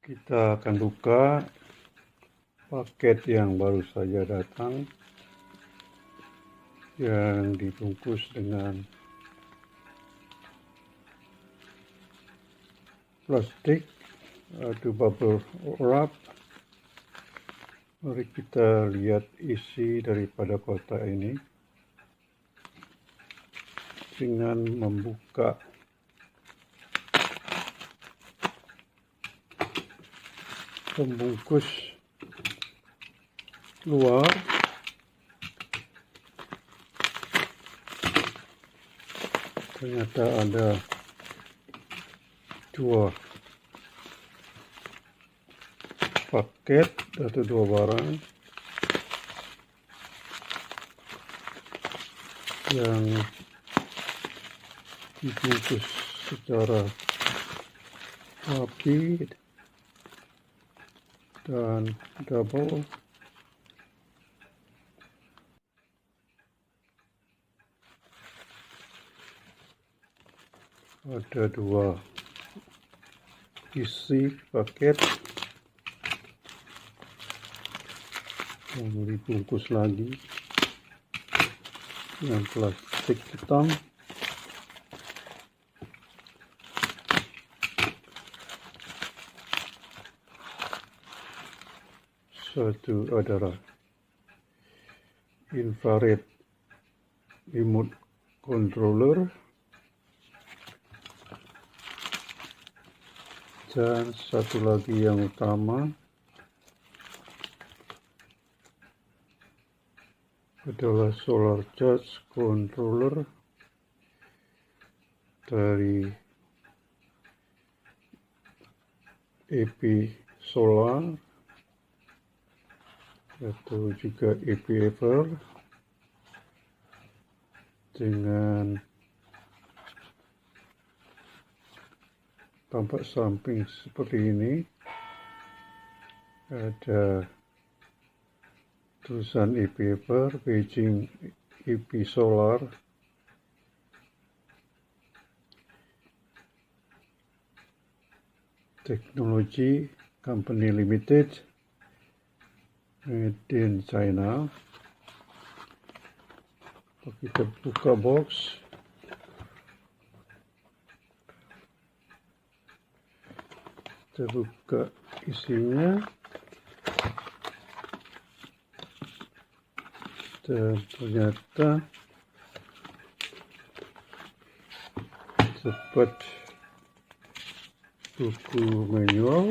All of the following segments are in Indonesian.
Kita akan buka paket yang baru saja datang yang dibungkus dengan plastik atau bubble wrap. Mari kita lihat isi daripada kotak ini dengan membuka pembungkus luar. Ternyata ada dua paket atau dua barang yang dibungkus secara rapi dan double. Ada dua isi paket yang dibungkus lagi dengan plastik hitam. Satu adalah infrared remote controller dan satu lagi yang utama adalah solar charge controller dari EP Solar atau juga EP Ever dengan tampak samping seperti ini. Ada tulisan EP Ever, Beijing EP Solar, Technology Company Limited, made in China. Kita buka box. Kita buka isinya dan ternyata dapat buku manual,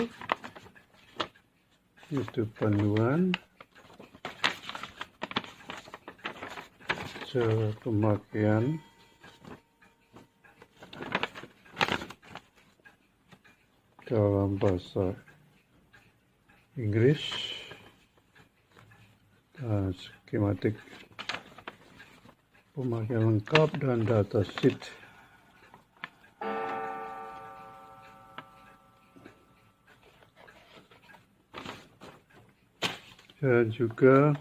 itu panduan cara pemakaian dalam bahasa Inggris dan skematik pemakaian lengkap dan data sheet. Dan juga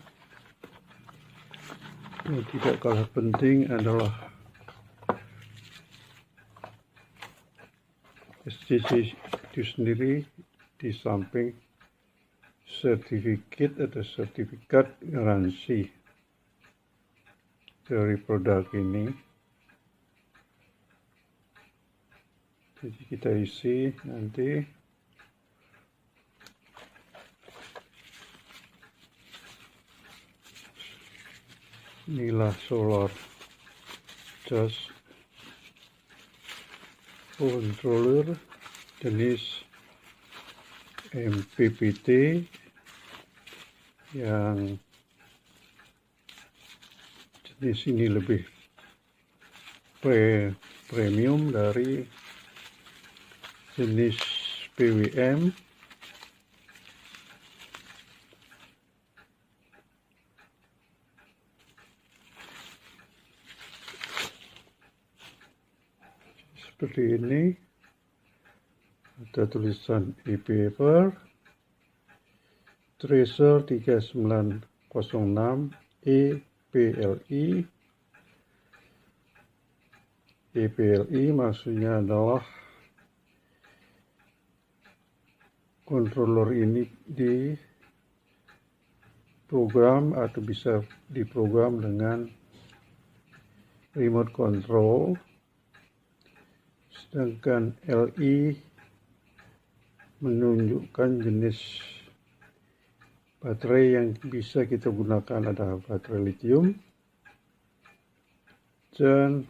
yang tidak kalah penting adalah STC itu sendiri di samping sertifikat garansi dari produk ini. Jadi kita isi nanti. Inilah solar charge controller jenis MPPT yang jenis ini lebih premium dari jenis PWM. Seperti ini, ada tulisan EP Ever, Tracer 3906 EPLI. EPLI maksudnya adalah controller ini diprogram atau bisa diprogram dengan remote control, sedangkan LI menunjukkan jenis baterai yang bisa kita gunakan adalah baterai lithium, dan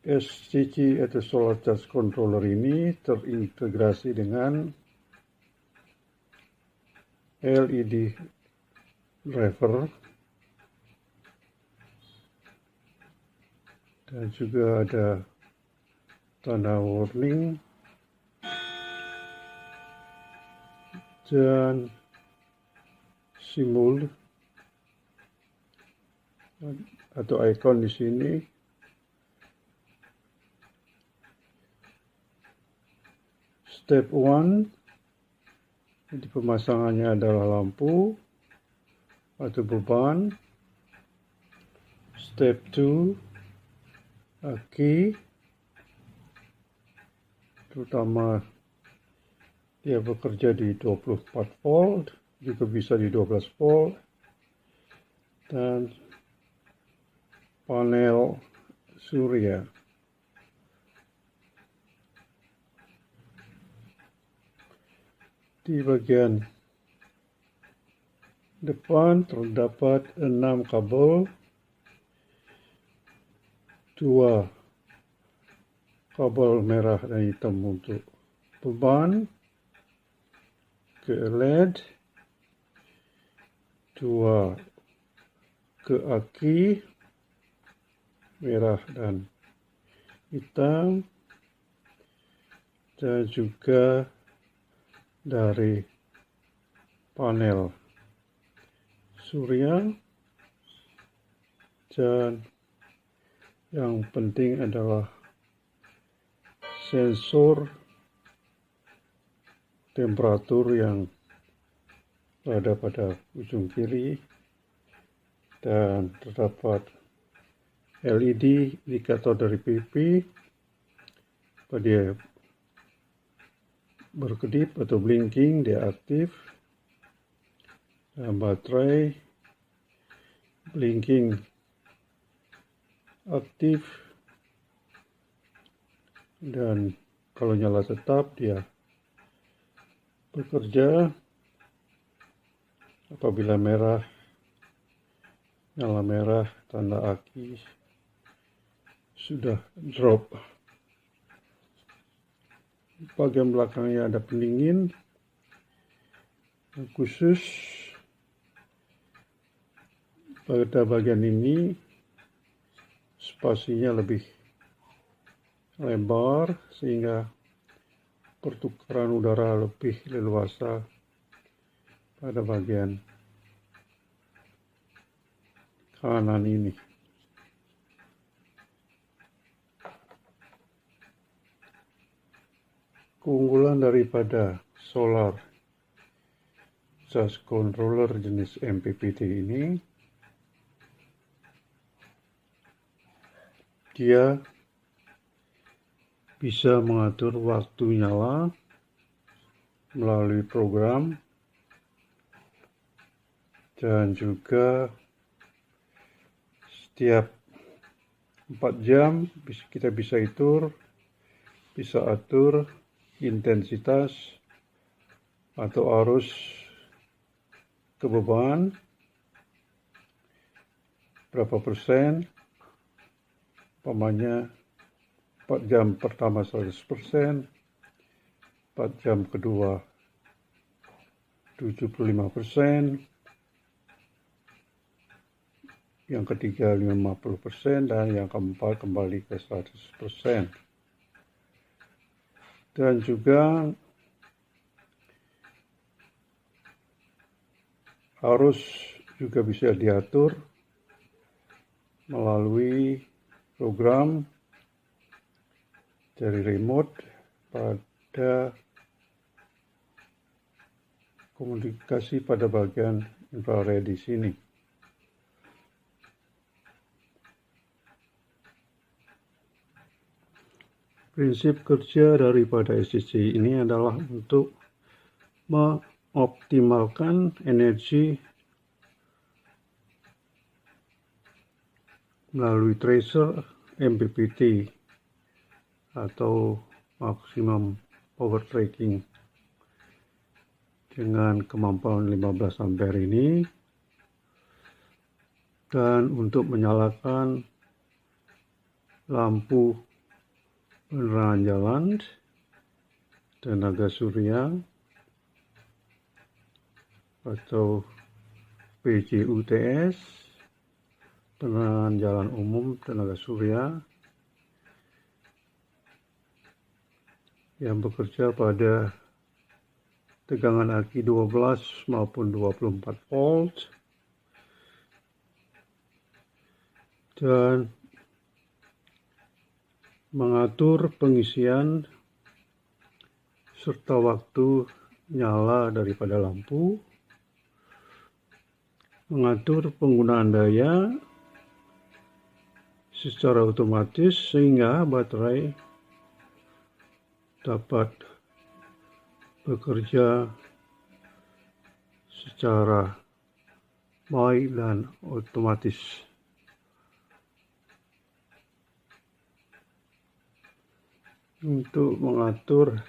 SCC atau Solar Charge Controller ini terintegrasi dengan LED driver dan juga ada tanda warning dan simbol atau icon di sini. Step 1, jadi pemasangannya adalah lampu atau beban. Step 2, aki, terutama dia bekerja di 24 volt, juga bisa di 12 volt, dan panel surya. Di bagian depan terdapat 6 kabel, 2 kabel merah dan hitam untuk beban ke LED, 2 ke aki merah dan hitam, dan juga dari panel surya, dan yang penting adalah sensor temperatur yang berada pada ujung kiri, dan terdapat LED indikator dari pipi pada dia berkedip atau blinking, dia aktif, dan baterai blinking aktif, dan kalau nyala tetap dia bekerja. Apabila merah, nyala merah, tanda aki sudah drop. Bagian belakangnya ada pendingin khusus. Pada bagian ini spasinya lebih lebar sehingga pertukaran udara lebih leluasa pada bagian kanan ini. Keunggulan daripada Solar Charge Controller jenis MPPT ini, dia bisa mengatur waktu nyala melalui program, dan juga setiap 4 jam kita bisa atur intensitas atau arus ke beban berapa persen. Umpamanya 4 jam pertama 100%, 4 jam kedua 75%, yang ketiga 50%, dan yang keempat kembali ke 100%. Dan juga arus juga bisa diatur melalui program dari remote pada komunikasi pada bagian infrared di sini. Prinsip kerja daripada SCC ini adalah untuk mengoptimalkan energi melalui tracer MPPT atau maximum power tracking dengan kemampuan 15 ampere ini, dan untuk menyalakan lampu penerangan jalan tenaga surya atau PJUTS, penerangan jalan umum tenaga surya yang bekerja pada tegangan aki 12 maupun 24 volt, dan mengatur pengisian serta waktu nyala daripada lampu, mengatur penggunaan daya secara otomatis sehingga baterai dapat bekerja secara baik dan otomatis. Untuk mengatur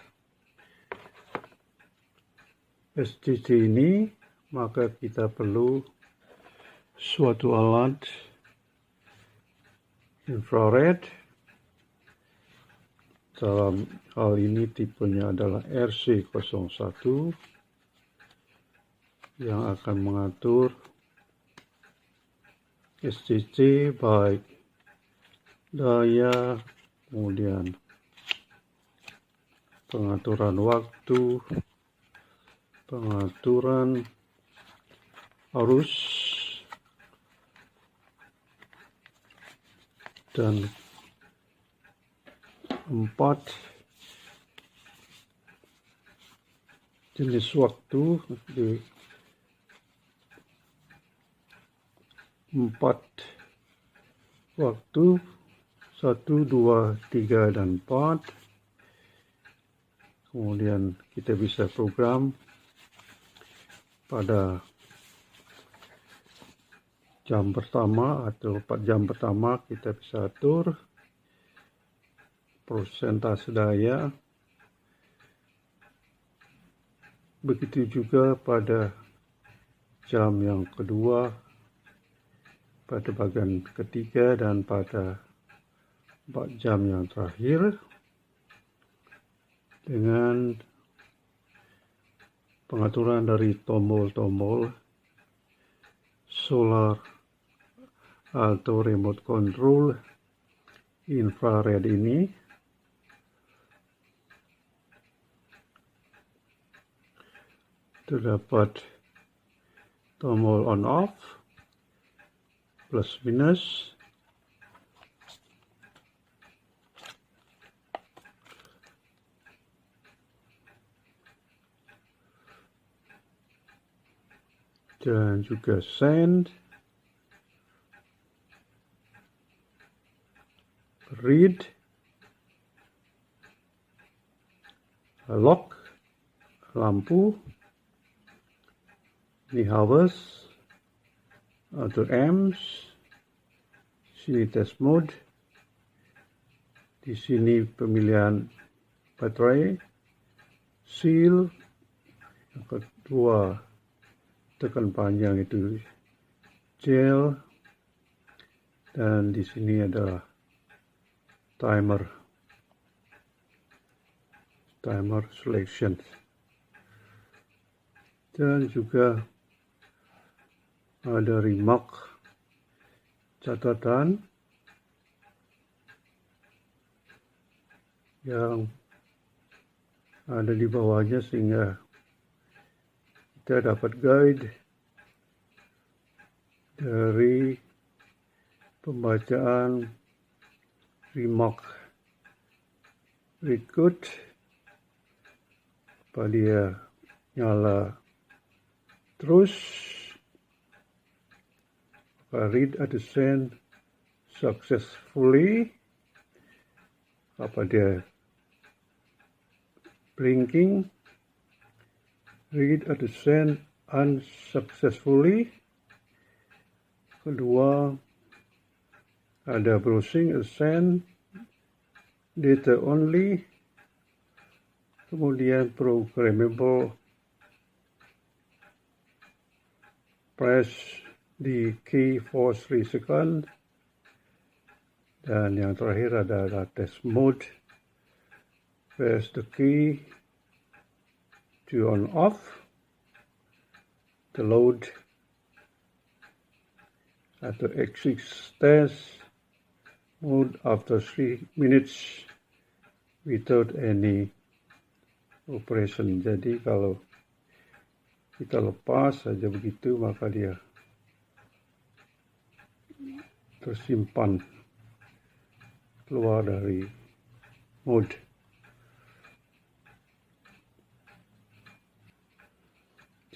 SCC ini, maka kita perlu suatu alat infrared. Dalam hal ini tipenya adalah RC01 yang akan mengatur SCC baik daya, kemudian pengaturan waktu, pengaturan arus, dan 4 jenis waktu di 4 waktu 1, 2, 3, dan 4. Kemudian kita bisa program pada jam pertama atau 4 jam pertama kita bisa atur persentase daya. Begitu juga pada jam yang kedua, pada bagian ketiga, dan pada 4 jam yang terakhir dengan pengaturan dari tombol-tombol solar atau remote control infrared ini. Terdapat tombol on off, plus minus, dan juga send, read, lock, lampu, ini hours, atau amps, sini test mode, di sini pemilihan baterai, seal, yang kedua tekan panjang itu gel, dan di sini ada timer selection, dan juga ada remark catatan yang ada di bawahnya sehingga kita dapat guide dari pembacaan remark berikut. Apa dia nyala terus, read atau send successfully, apa dia blinking, read at the send unsuccessfully. Kedua, ada browsing send data only. Kemudian programmable, press the key for 3 seconds. Dan yang terakhir adalah test mode, press the key to on off, the load atau exit test mode after 3 minutes without any operation. Jadi kalau kita lepas saja begitu, maka dia tersimpan keluar dari mode.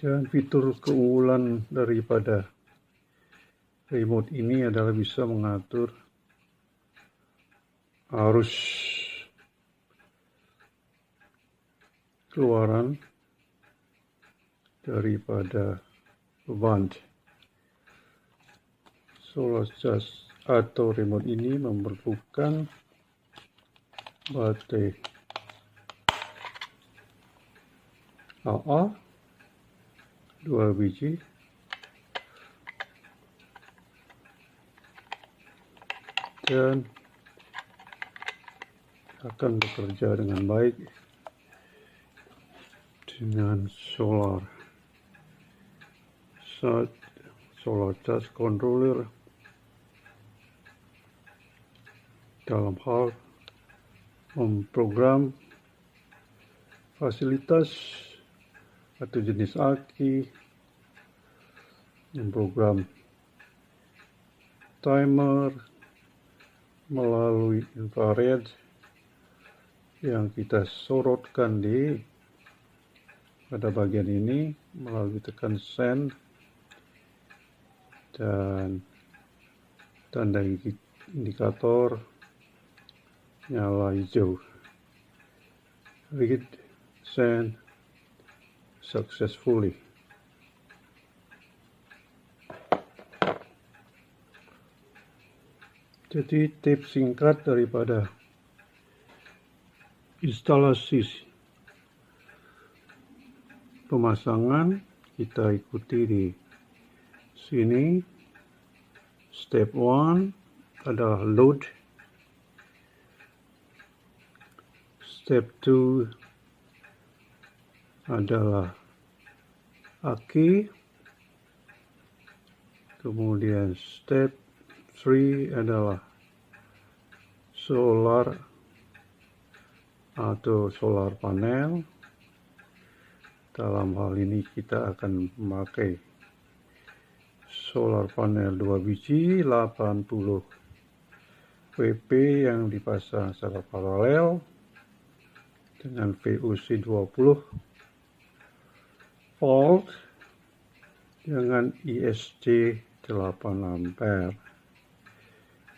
Dan fitur keunggulan daripada remote ini adalah bisa mengatur arus keluaran daripada beban. Solar charge atau remote ini memerlukan baterai AA 2 biji, dan akan bekerja dengan baik dengan solar charge controller dalam hal memprogram fasilitas atau jenis aki, memprogram timer melalui infrared yang kita sorotkan pada bagian ini melalui tekan send dan tanda indikator nyala hijau. Read send successfully. Jadi tips singkat daripada instalasi pemasangan kita ikuti di sini. Step 1 adalah load. Step 2 adalah aki. Kemudian step 3 adalah solar atau solar panel. Dalam hal ini kita akan memakai solar panel 2 biji 80 WP yang dipasang secara paralel dengan VOC 20 volt dengan ISC 8 ampere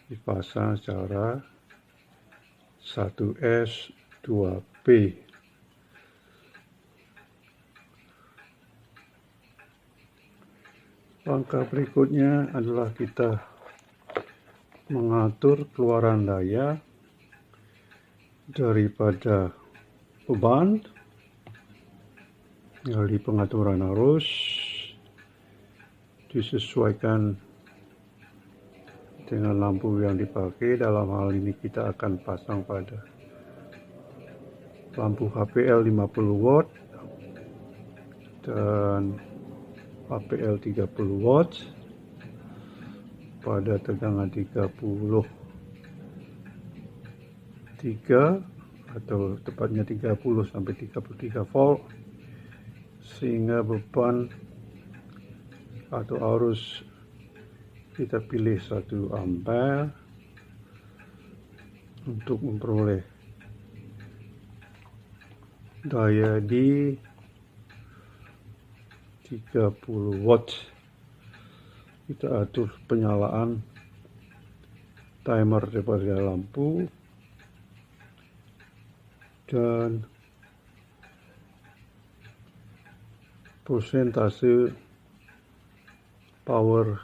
dipasang secara 1S 2P. Langkah berikutnya adalah kita mengatur keluaran daya daripada beban dari pengaturan arus disesuaikan dengan lampu yang dipakai. Dalam hal ini kita akan pasang pada lampu HPL 50 watt dan HPL 30 watt pada tegangan 33 atau tepatnya 30 sampai 33 volt, sehingga beban atau arus kita pilih 1 ampere untuk memperoleh daya di 30 watt. Kita atur penyalaan timer daripada lampu dan persentase power,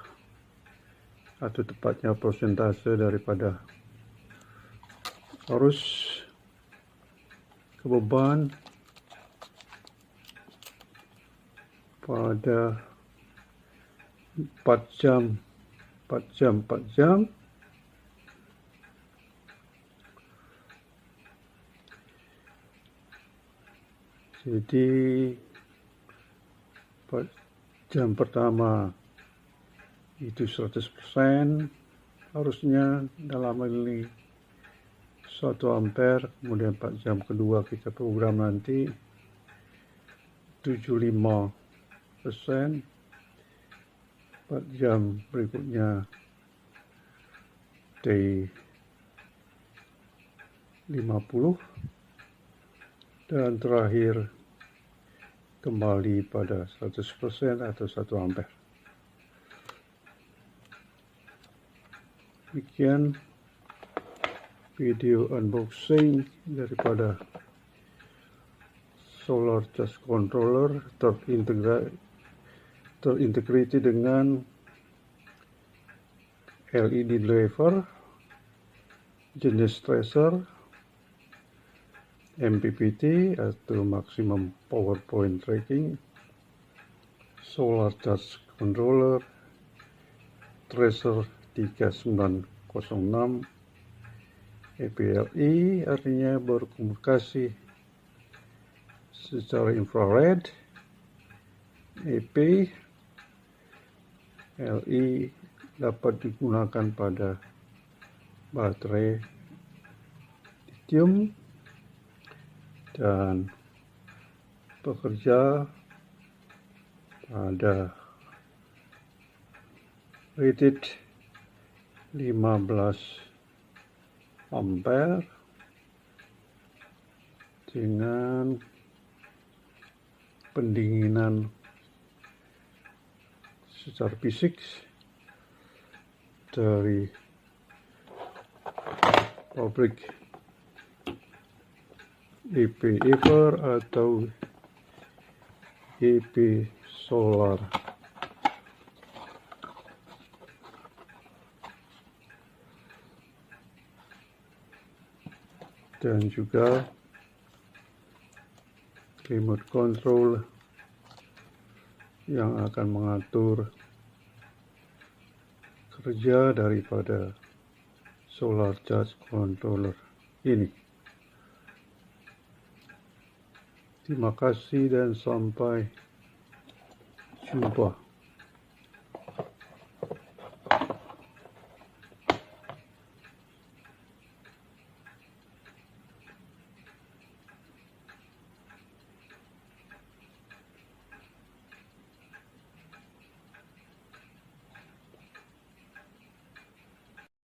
atau tepatnya persentase daripada arus ke beban pada 4 jam. Jadi 4 jam pertama itu 100% harusnya dalam ini 1 ampere, kemudian 4 jam kedua kita program nanti 75%, 4 jam berikutnya T50, dan terakhir kembali pada 100% atau 1 ampere. Demikian video unboxing daripada solar charge controller terintegrasi dengan LED driver jenis tracer MPPT atau maximum power point tracking, solar charge controller tracer 3906 EPLI, artinya berkomunikasi secara infrared. EP LI dapat digunakan pada baterai lithium dan bekerja pada rated 15 ampere dengan pendinginan secara fisik dari pabrik EP Ever atau EP Solar. Dan juga remote control yang akan mengatur kerja daripada solar charge controller ini. Terima kasih dan sampai jumpa.